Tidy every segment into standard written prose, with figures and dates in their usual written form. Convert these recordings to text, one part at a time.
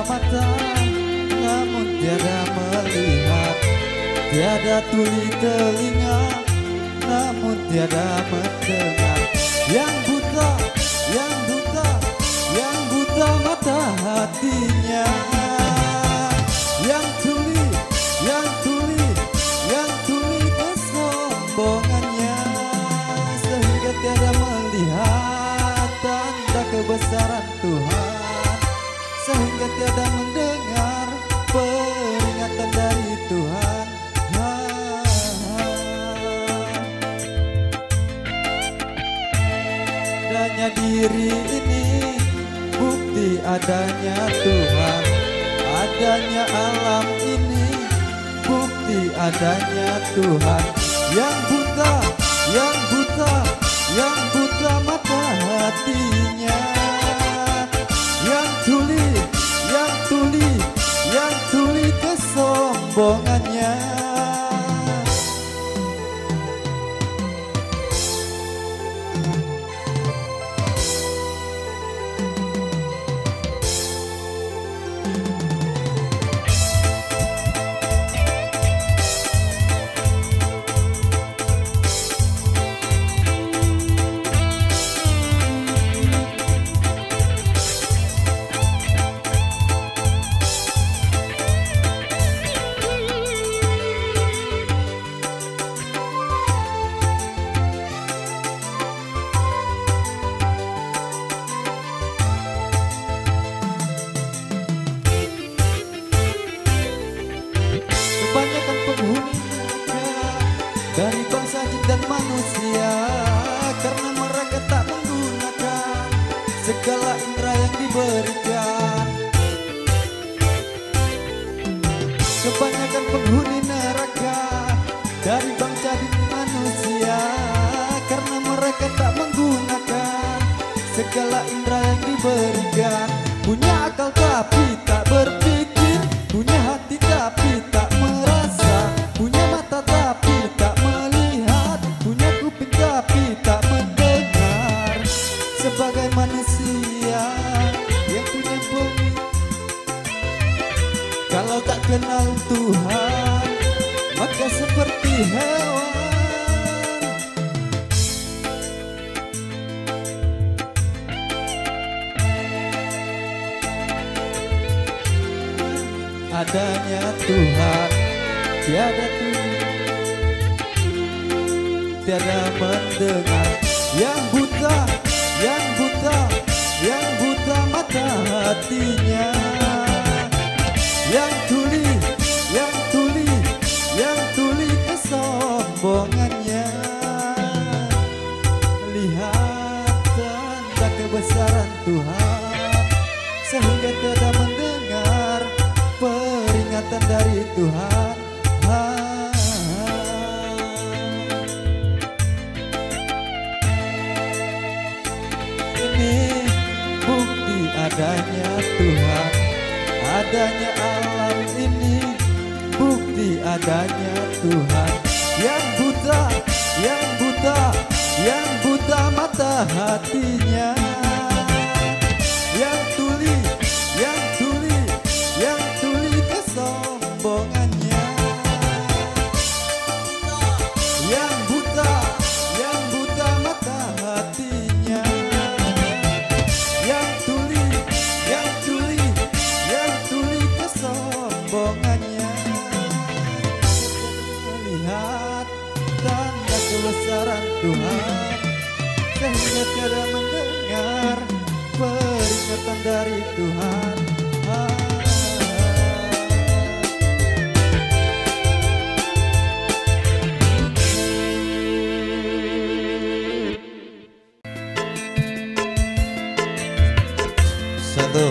mata namun tiada melihat, tiada tuli telinga namun tiada mendengar. Yang buta, yang buta, yang buta mata hatinya. Yang tuli, yang tuli, yang tuli kesombongannya, sehingga tiada melihat tanda kebesaran Tuhan, sehingga tiada mendengar peringatan dari Tuhan. Adanya diri ini bukti adanya Tuhan, adanya alam ini bukti adanya Tuhan. Yang buta, yang buta, yang buta mata hatinya. Yang tuli, yang tuli, yang tuli kesombongannya. Kebanyakan penghuni neraka dari bangsa jin dan manusia, karena mereka tak menggunakan segala indera yang diberikan. Kebanyakan penghuni neraka dari bangsa jin dan manusia, karena mereka tak menggunakan segala indera yang diberikan. Punya akal tapi tak berpikir, punya hati tapi tak merasa, punya mata tapi tak melihat, punya kuping tapi tak mendengar. Sebagai manusia yang punya bumi, kalau tak kenal Tuhan maka seperti hewan. Adanya Tuhan tiada tuli, tiada mendengar. Yang buta, yang buta, yang buta mata hatinya. Yang tuli, yang tuli, yang tuli kesombongannya. Lihat tanda kebesaran Tuhan, sehingga tiada mendengar peringatan dari Tuhan. Ini bukti adanya Tuhan, adanya alam ini bukti adanya Tuhan. Yang buta, yang buta, yang buta mata hatinya. Yang tuli, yang tuli, yang tuli kesombongannya. Yang buta, yang buta mata hatinya. Yang tuli, yang tuli, yang tuli kesombongannya. Melihat tanda kebesaran Tuhan, sehingga tiada mendengar peringatan dari Tuhan. Satu.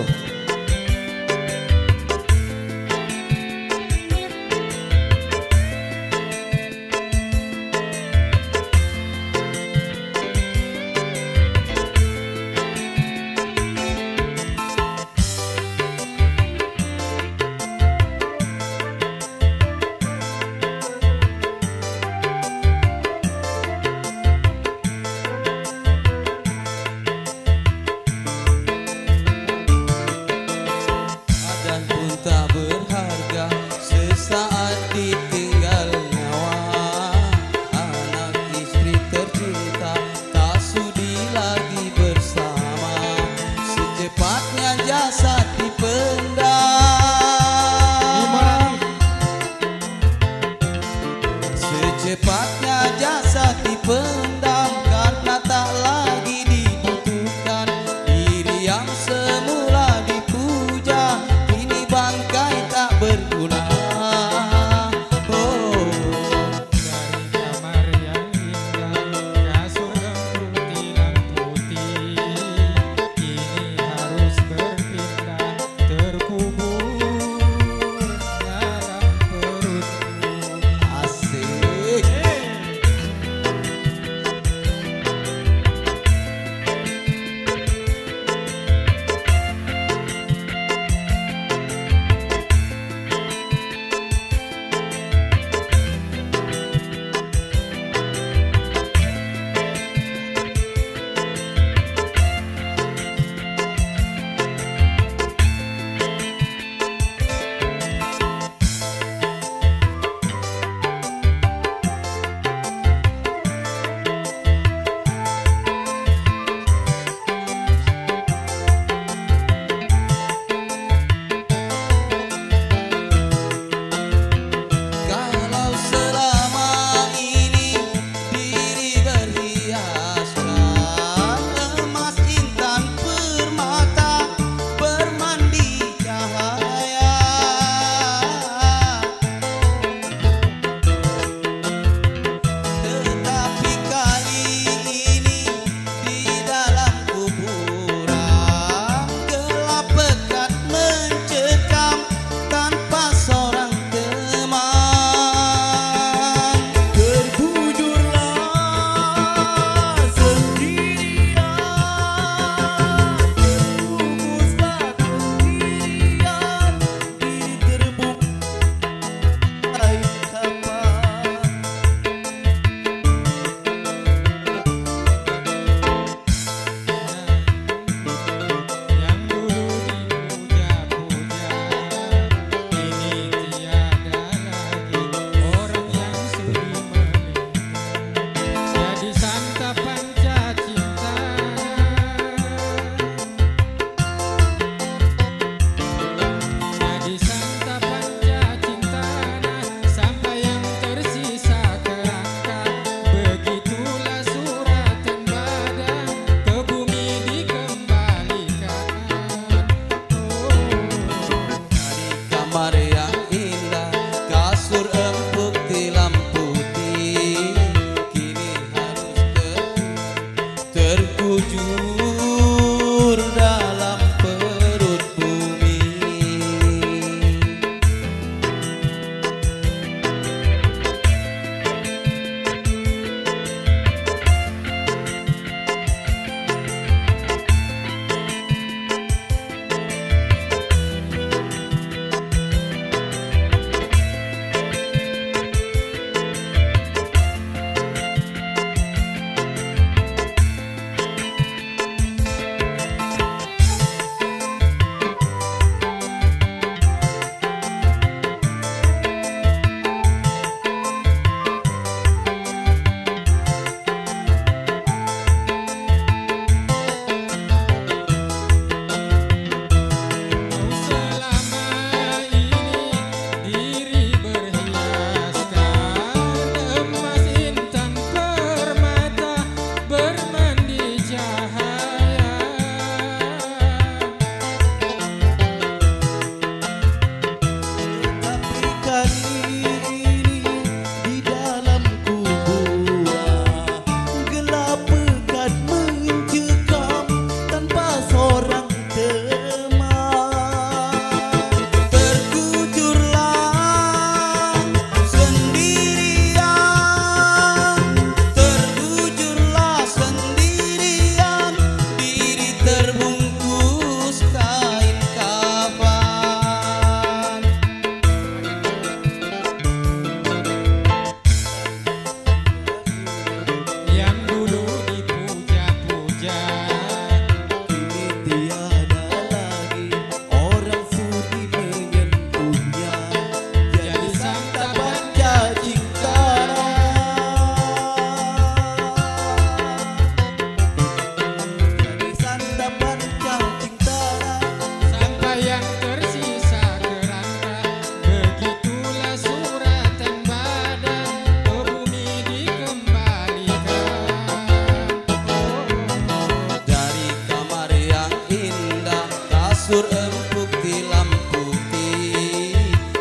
Dapur empuk tilam putih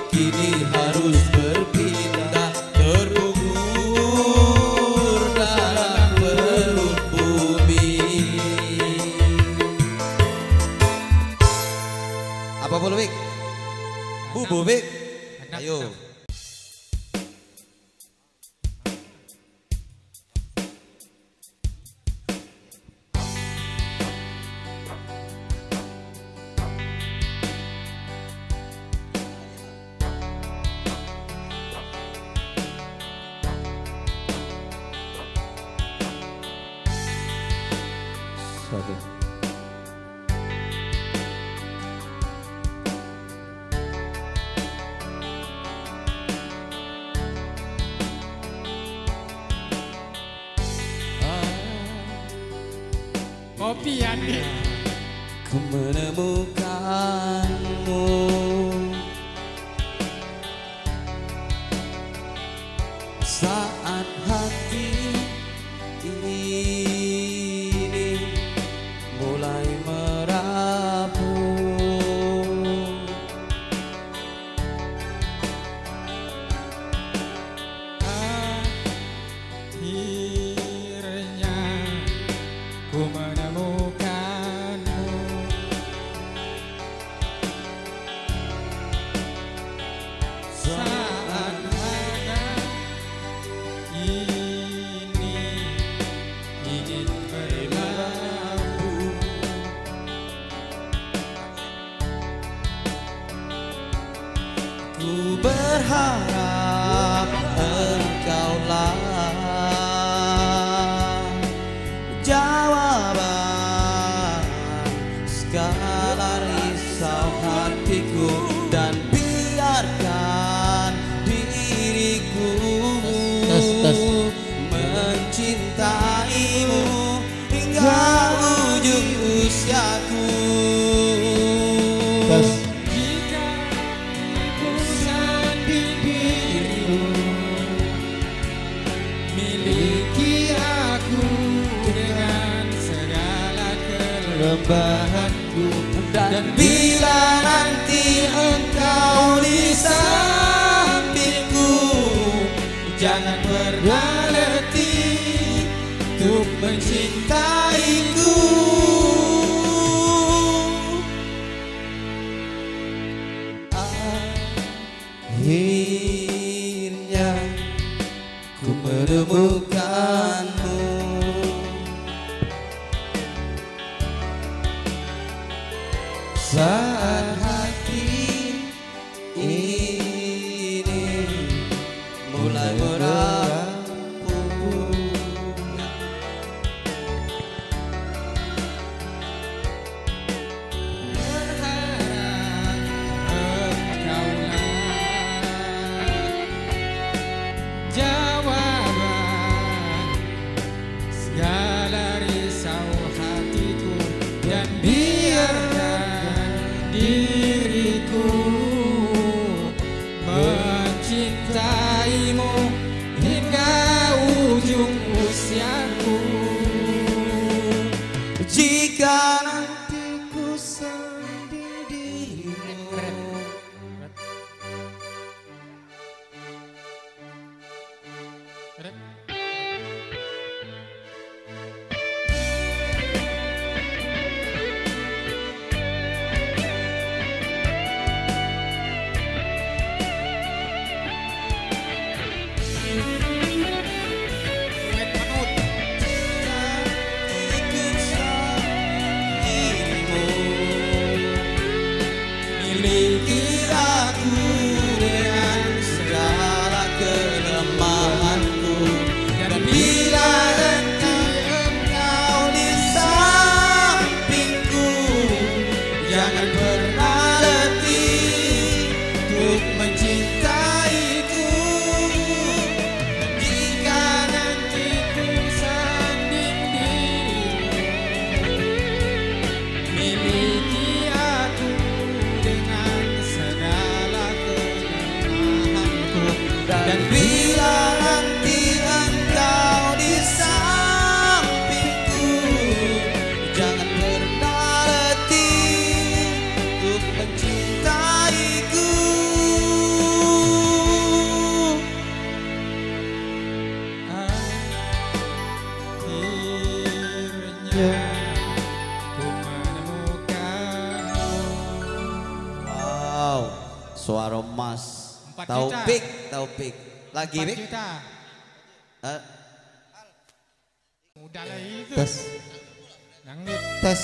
kini harus berpindah terkubur dalam perut bumi. Apa boleh Bik? Bu Bik? Ayo. Kopi Andi. Ku menemukanmu saat hati ini mulai merapuh. Akhirnya ku menemukanmu saat hati ini ingin berlabuh. Ku berharap engkaulah jawaban segala risau hatiku, dan biarkan diriku mencintaimu hingga ujung usiaku. Jika ku sendirimu, miliki aku dengan segala kelemahanku. Dan bila nanti engkau di sampingku, jangan pernah letih untuk mencintaiku. Akhirnya ku menemukanmu saat hati ini mulai merapuh. Berharap engkaulah jawaban segala risau hatiku, dan biarkan diriku mencintaimu hingga ujung usiaku. Jika nanti ku sendirimu, Suara emas. 4 Taufik, Taufik. Lagi 4 Bik? juta. Udah lah itu. Tes. Dangdut. Tes.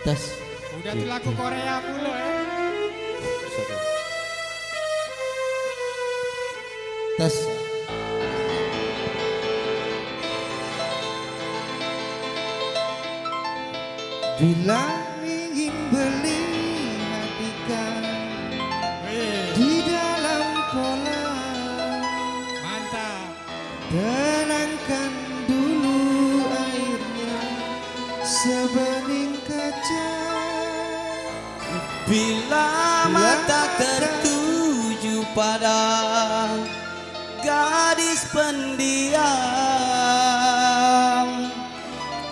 Tes. Udah tuh lagu Korea pula ya. Tes. Bila ingin beli ikan di dalam kolam, Mantap. tenangkan dulu airnya sebening kaca. Bila mata tertuju pada gadis pendiam,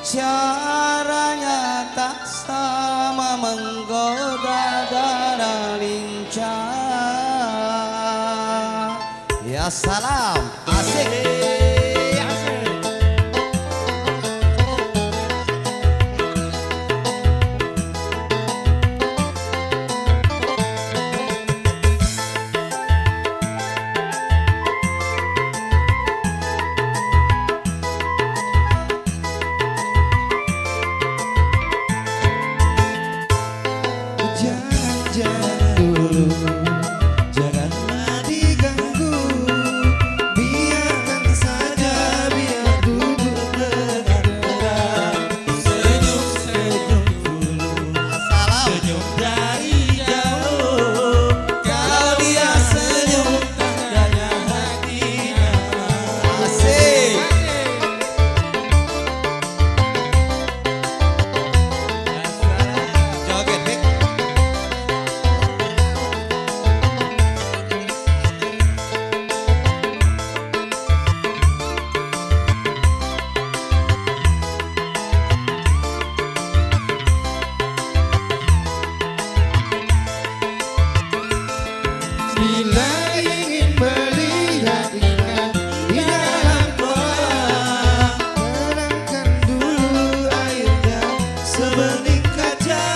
caranya tak sama menggoda dada lincah. Ya salam, asik. Jangan dulu, janganlah diganggu, biarkan saja biar duduk dengan tenang. Senyum-senyum dulu, senyum dari jauh. Kalau dia senyum, tandanya hatinya mau. Asik. Joget, Bik. Bila ingin melihat ikan di dalam kolam, tenangkan dulu airnya sebening kaca.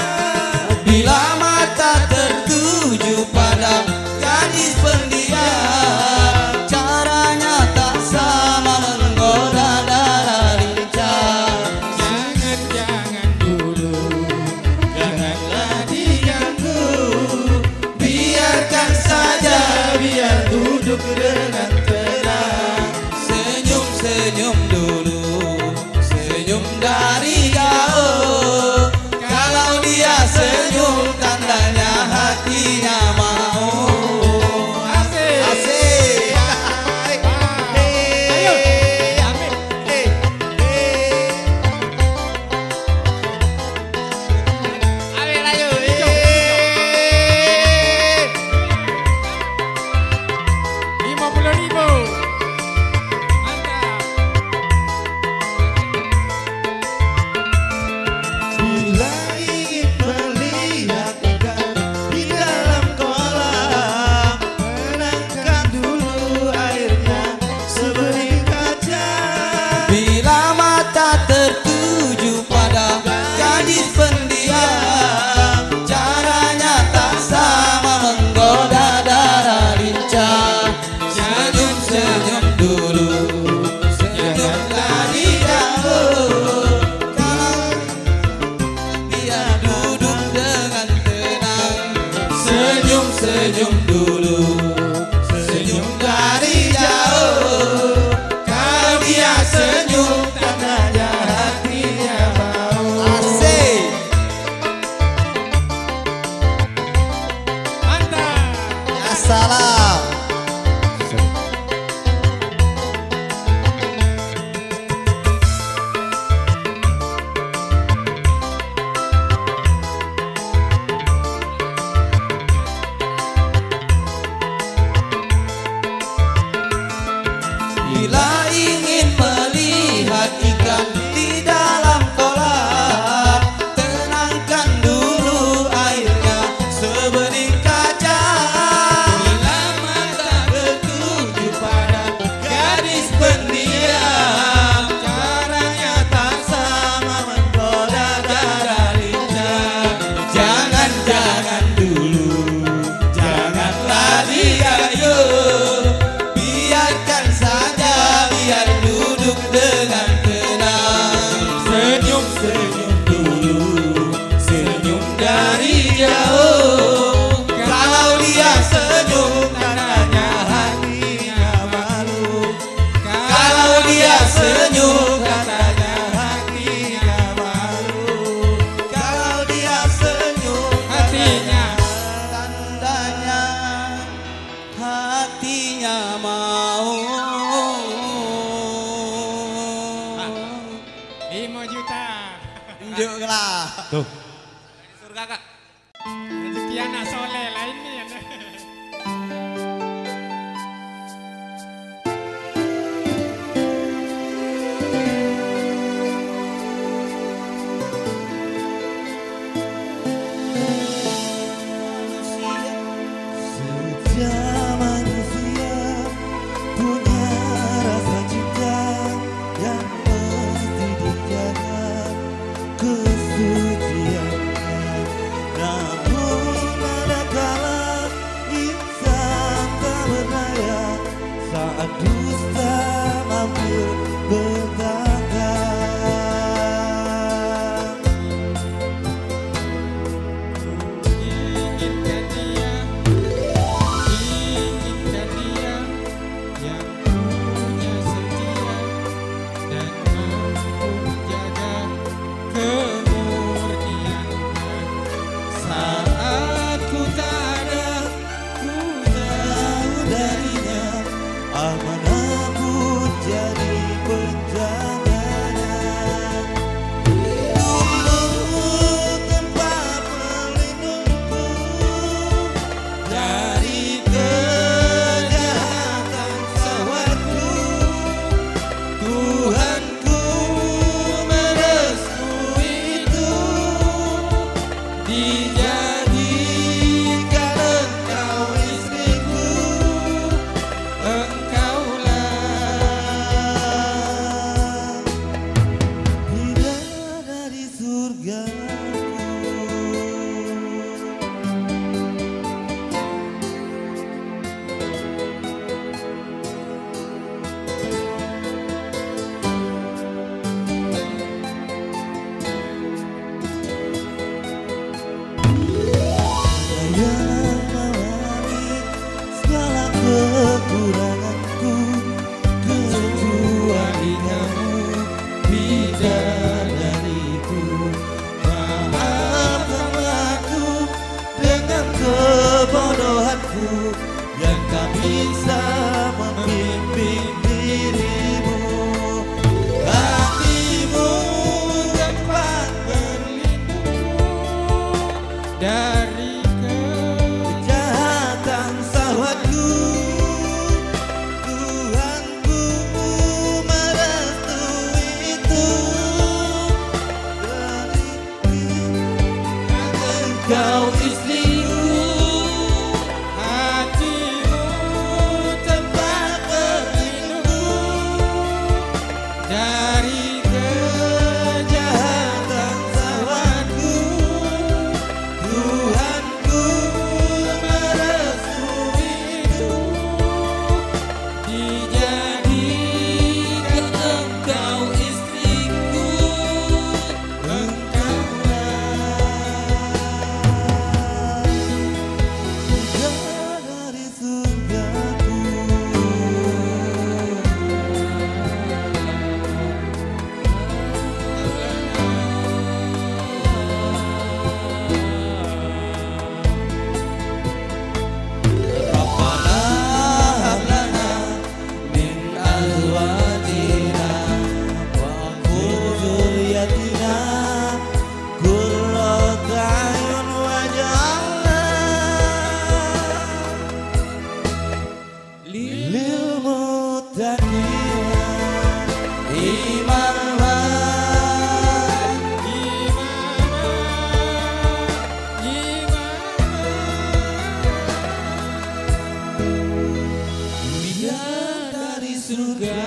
Bila mata tertuju pada gadis pendiam, caranya tak sama menggoda dada lincah. Jangan dulu. Janganlah diganggu, biarkan saja biar duduk dengan tenang. Senyum-senyum dulu, senyum dari jauh. Kalau dia senyum, tandanya hatinya mau. Asik. Asik. Ayo. Ambil. Ambil ayo. 50.000. Mantap. Bila ingin melihat ikan di dalam kolam, tenangkan dulu airnya sebening kaca. Bila mata tertuju pada gadis pendiam, caranya tak sama menggoda dada lincah. Senyum-senyum dulu, senyum dari jauh. Kalau dia duduk dengan tenang, senyum-senyum dulu, senyum dari jauh. Kalau dia senyum, tandanya hatinya mau. Asik. Mantap. Ya salam. Tunjuk lah. Tuh. Dari surga kak. Rezeki anak soleh lah ini. Setiap manusia punya rasa cinta yang mesti dijaga kesuciannya. Namun ada kala insan tak berdaya saat dusta mampir bertangga. Inginkan dia yang punya setia dan mampu menjaga kemurniannya. Saat ku tak ada, ku Tahu darinya amanah pun jadi penjaganya. Dirimu tempat pelindungku dari kejahatan sawatku. Tuhanku merestui itu, dijadikan engkau istriku. Engkaulah bidadari surgaku. Yang melani segala kekuranganku, kecuali kamu bidadariku. Maafkanlah aku dengan kebodohanku yang tak bisa membimbing dirimu. Hatimu tempat berlindung dari kejahatan sahwatku. Tuhanku merestui itu, jadikan engkau istriku. hatimu Tempat berlindung dari kejahatan sahwatku. Tuhanku merestui itu, dijadikan engkau istriku. Engkaulah bidadari surgaku. Rabbana hab lana min azwajina wa dhurriyyatina qurrata a'yun waj'alna lil muttaqina imama. Bidadari surga.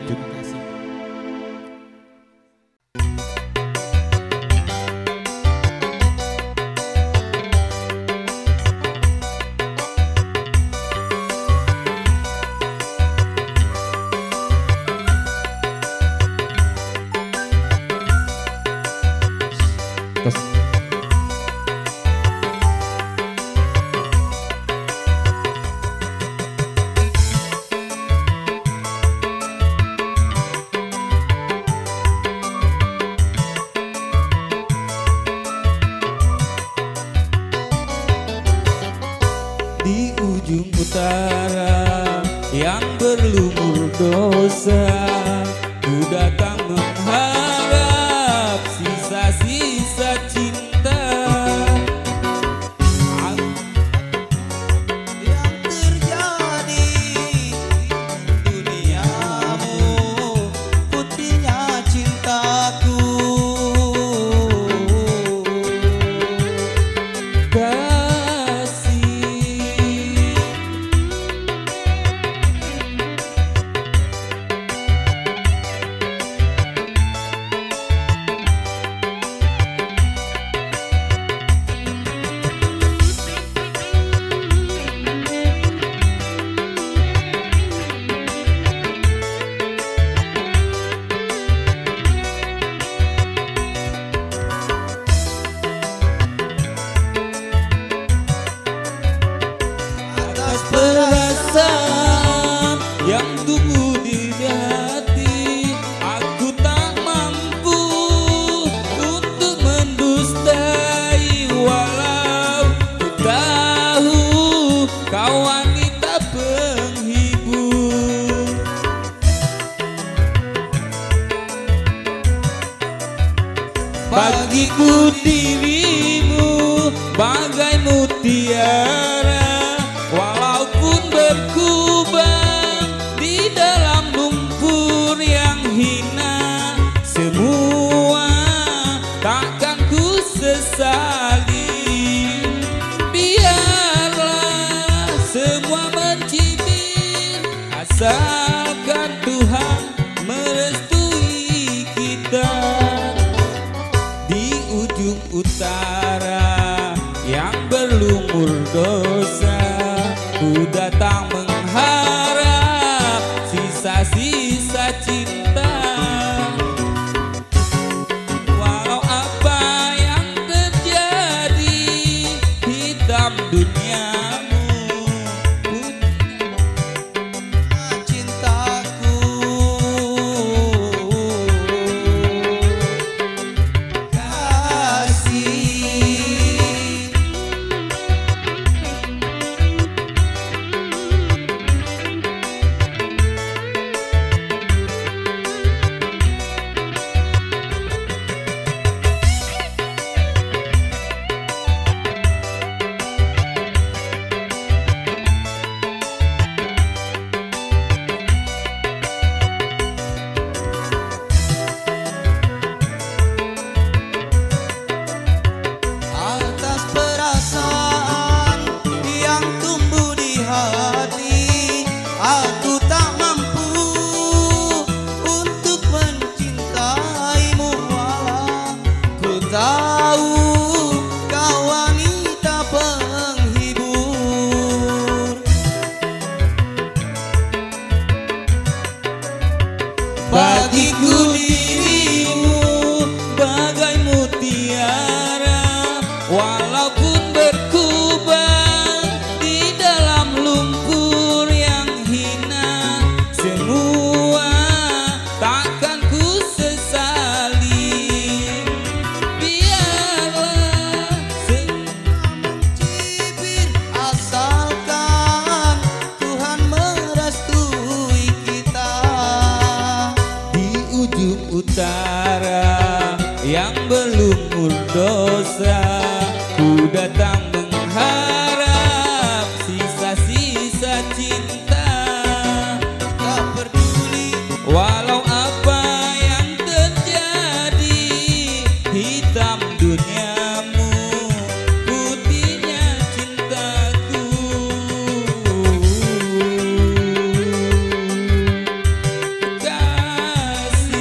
Terima kasih. utara yang berlumur dosa, ku datang mengharap sisa-sisa cinta. Yang terjadi di duniamu, putihnya cintaku. Perasaan yang tumbuh di hati, aku tak mampu untuk mendustai. Walau ku tahu kau wanita penghibur, bagiku dirimu bagai mutiara. Walaupun berkubang di dalam lumpur yang hina, semua takkan ku sesali. Biarlah semua mencibir, asalkan Tuhan merestui kita. Di ujung utara yang berlumur dosa, ku datang mengharap sisa-sisa cinta. Walau apa yang terjadi, hitam duniamu, putihnya Cintaku, kasih. Atas perasaan yang tumbuh di hati, aku tak mampu untuk mencintaimu. Walau ku tahu kau wanita penghibur, bagiku dirimu bagai mutiara. Walaupun berkubang di dalam lumpur yang hina, semua takkan ku sesali. Biarlah semua mencibir, asalkan Tuhan merestui kita. Di ujung utara yang berlumur dosa, ku datang mengharap sisa-sisa cinta. Tak peduli walau apa yang terjadi, hitam duniamu, putihnya cintaku. Kasih.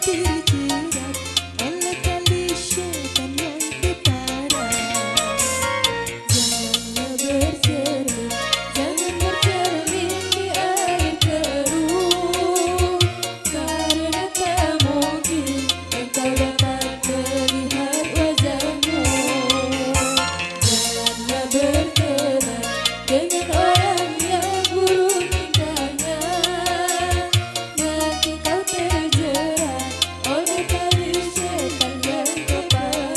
terjerat oleh tali syaitan yang keparat. Janganlah bercermin, jangan bercermin di air keruh, karena tak mungkin engkau dapat melihat wajahmu. Janganlah berkenan dengan orang yang buruk tingkahnya, nanti kau terjerat oleh tali syaitan yang keparat.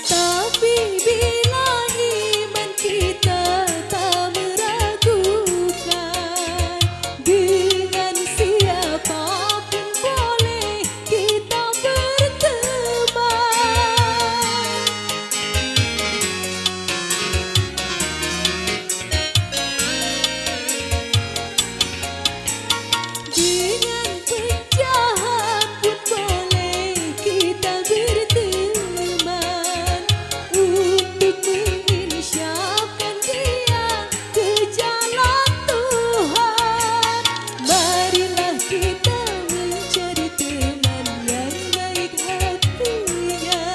Tapi bila iman kita tak meragukan, dengan siapapun boleh kita berteman. Dengan penjahat pun boleh kita berteman, untuk menginsyafkan dia ke jalan Tuhan. Marilah kita mencari teman yang baik hatinya,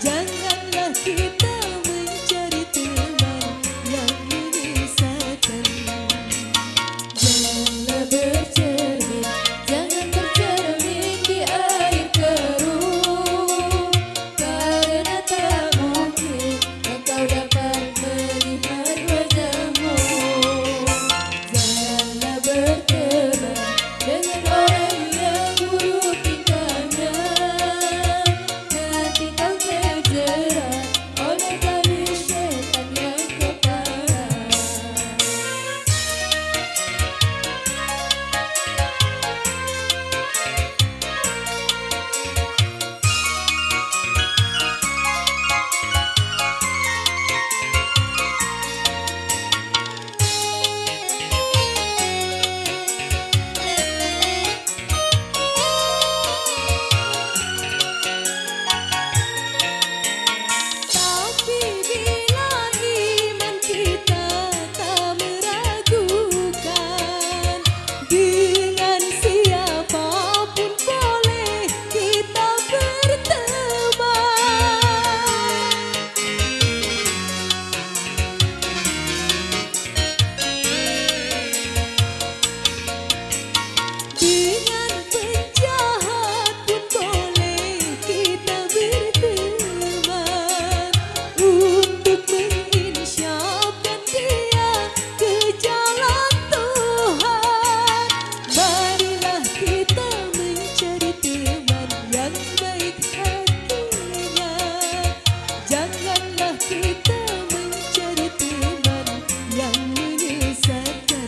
janganlah kita mencari teman yang menyesatkan. Janganlah bercermin, jangan bercermin di air keruh, karena tak mungkin engkau dapat melihat wajahmu. Janganlah berteman dengan orang yang buruk tingkahnya, nanti kau terjerat oleh tali syaitan yang keparat. Tapi bila iman kita tak meragukan, dengan siapapun boleh kita berteman. Dengan penjahat pun boleh kita berteman, untuk menginsyafkan dia ke jalan Tuhan. Marilah kita mencari teman yang baik hatinya, janganlah kita mencari teman yang menyesatkan.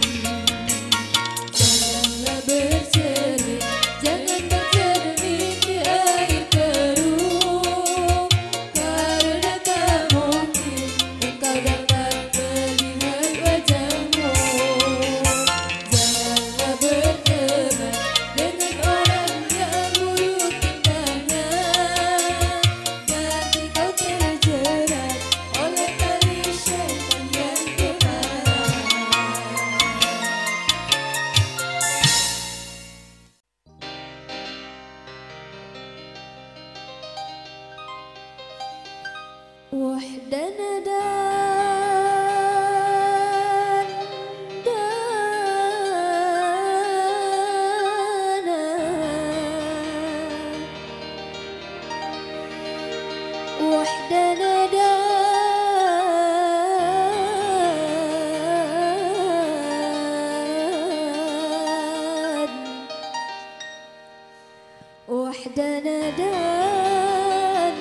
Janganlah bercermin, jangan bercermin di air keruh, karena tak mungkin engkau dapat melihat wajahmu. Janganlah berteman dengan orang yang buruk tingkahnya, nanti kau terjerat oleh tali syaitan yang keparat. وحدنا وحدنا دان.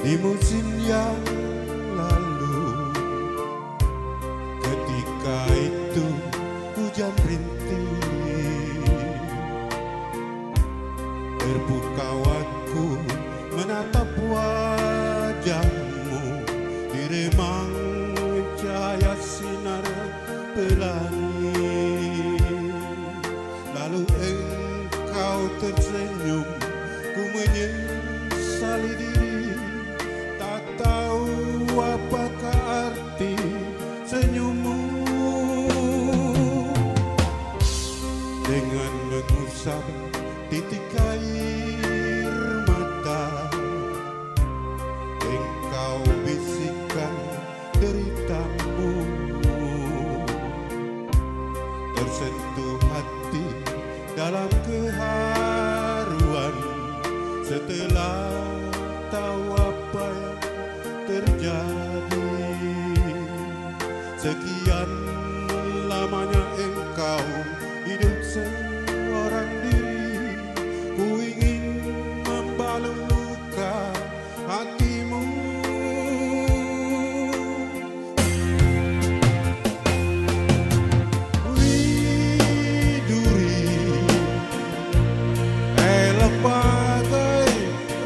di musim yang lalu. Ketika itu hujan rintik, terpukau aku menatap wajahmu di remang cahaya sinar pelangi. Lalu engkau tersenyum, ku menyesali diri, tak tahu apakah arti senyummu. Dengan mengusap titik air mata, engkau bisikkan deritamu. Tersentuh hati dalam keharuan setelah tahu apa yang terjadi. Sekian lamanya engkau hidup seorang diri, ku ingin membalut luka hatimu. Widuri, elok bagai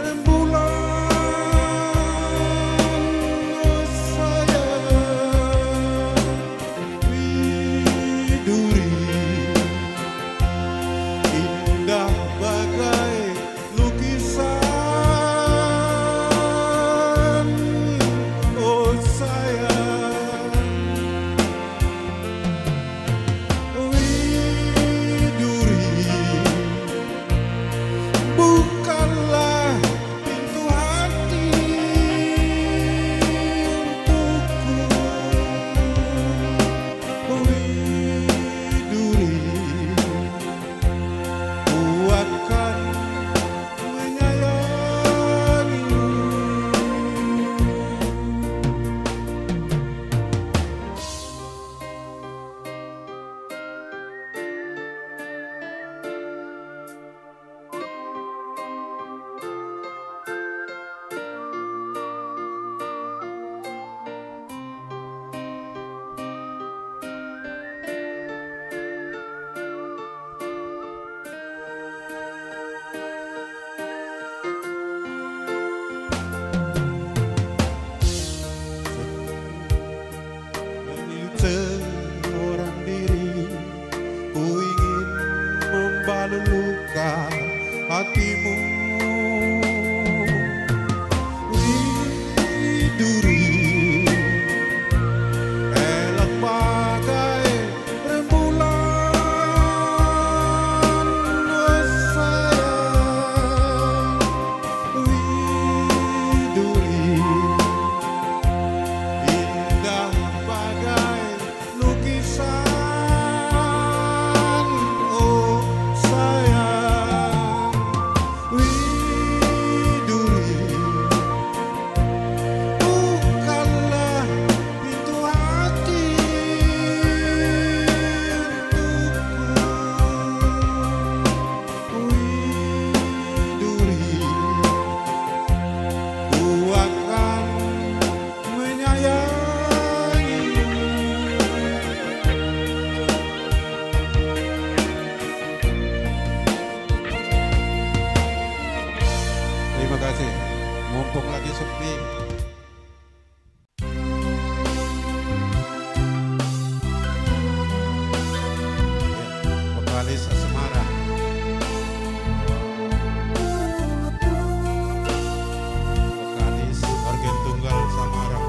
rembulan, oh sayang. Widuri, indah bagai lukisan, oh sayang. Widuri, bukanlah pintu hati untukku. Widuri, ku akan menyayangimu. Seorang diri, ku ingin membalut luka hatimu. Widuri, elok bagai rembulan, oh sayang. Widuri, indah bagai lukisan, oh sayang. Widuri, bukanlah pintu hati untukku. Widuri, ku akan menyayangimu. Terima kasih. Mumpung lagi sepi. Vokalis Asmara. Vokalis organ tunggal Samara.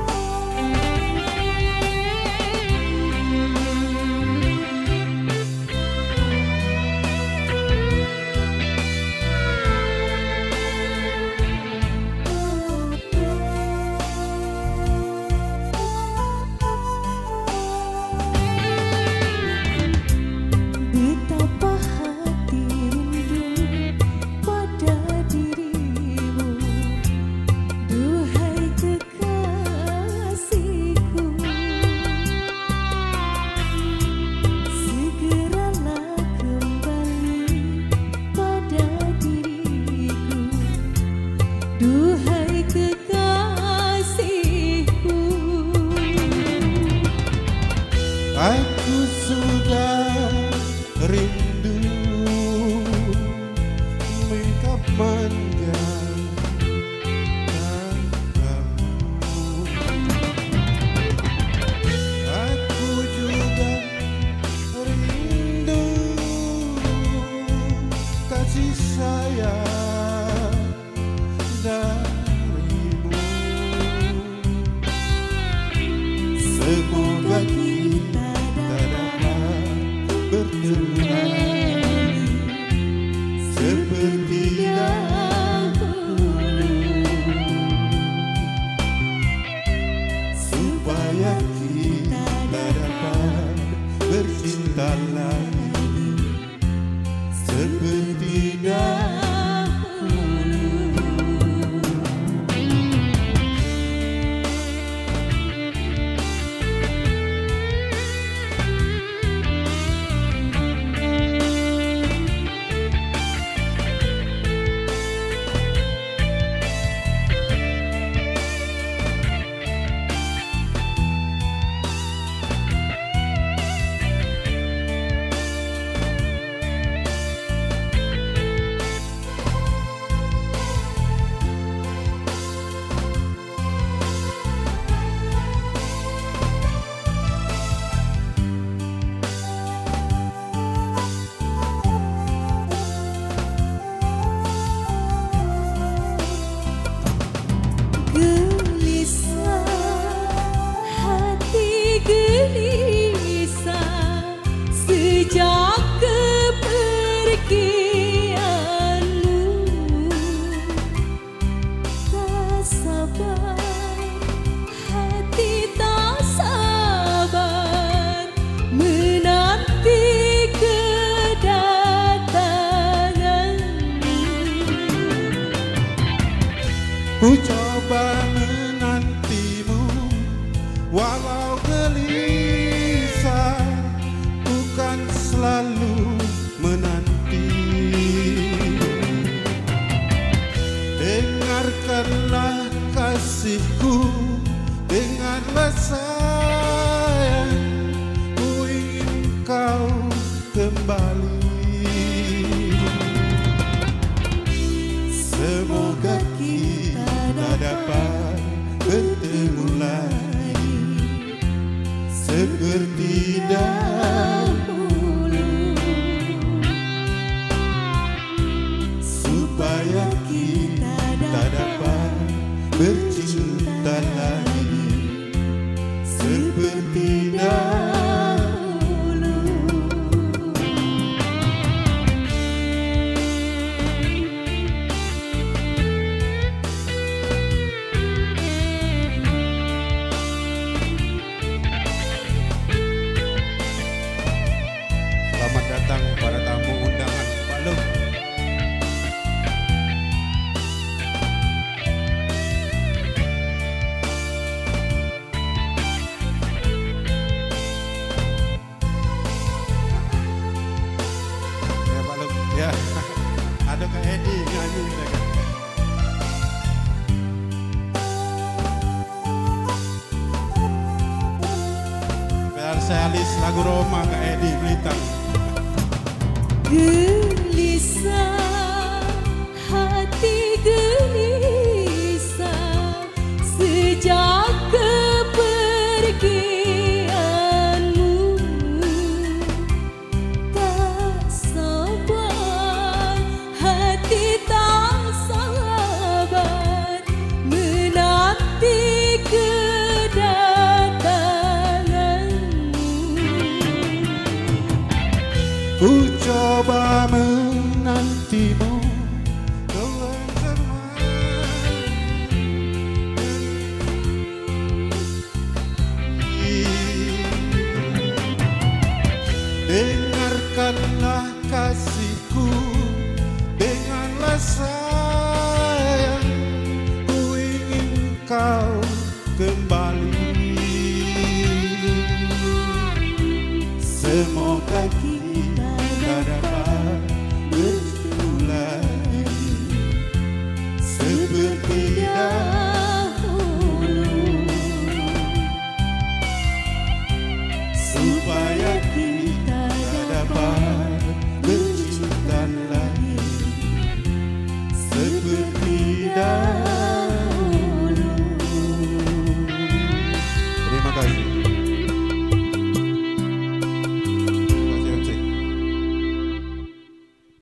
Betapa seperti supaya kita dapat bercinta lagi seperti sejak kepergianmu, tak sabar, hati tak sabar menanti kedatanganmu. ku coba menantimu walau gelisah, bukan selalu menanti. Dengarkanlah kasihku, dengarlah sayang, ku ingin kau kembali. Semoga kita dapat bertemu lagi seperti dahulu, supaya kita dapat bercinta lagi seperti dahulu. Selamat datang para tamu undangan Pak Lung. Ya Pak Lung, ya. Ada Kak Edi nyanyi juga kan. Biar saya list lagu Roma Kak Edi Blitar. Gelisah, hati gelisah sejak kepergianmu, tak sabar, hati tak sabar menanti kedatanganmu. Ku coba menantimu dengan cermat, dengarkanlah kasihku, dengarlah sayang, ku ingin kau kembali. Semoga kita dapat bertemu lagi seperti dahulu, supaya kita dapat bercinta lagi seperti dahulu.